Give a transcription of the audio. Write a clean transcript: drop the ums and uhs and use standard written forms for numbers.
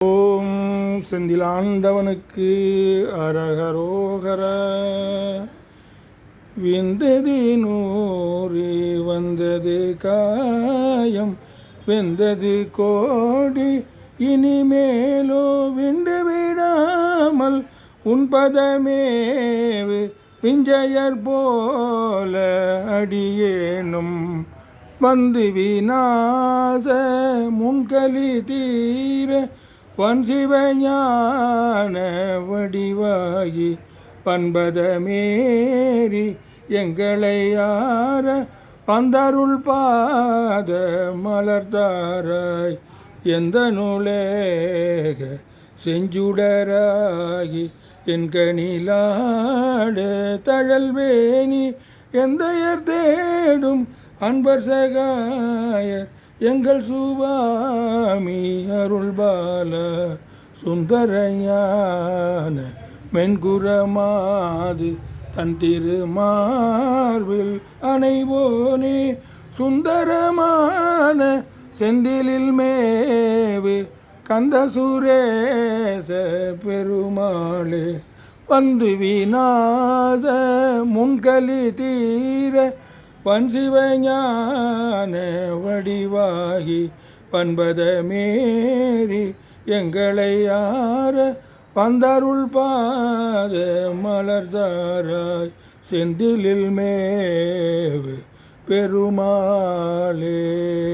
ஓம் செந்திலாண்டவனுக்கு அரகரோகர. விந்தது நூறு வந்தது காயம், வெந்தது கோடி இனிமேலோ விண்டு விடாமல் உன்பதமேவு விஞ்சையர் போல அடியேனும் வந்து விநாச முன்கலி தீர வன்சிவஞான வடிவாகி பண்பதமேறி எங்களை யார பந்தருள் பாத மலர்தாராய் எந்த நூலேக செஞ்சுடராகி என் கணிலாடு தழல்வேணி எந்தையர் தேடும் அன்பர் சகாயர் எங்கள் சுவாமி அருள்பால சுந்தரஞான மென்குரமாது தன் திருமார்பில் அணைவோனே சுந்தரமான செந்திலில் மேவு கந்த சுரேச பெருமாளே வந்து விநாச முன்கலி தீர வன்சிவஞான வடிவாகி பண்பதமேறி எங்களை யார பந்தருள் பாத மலர்தாராய் செந்திலில் மேவு பெருமாளே.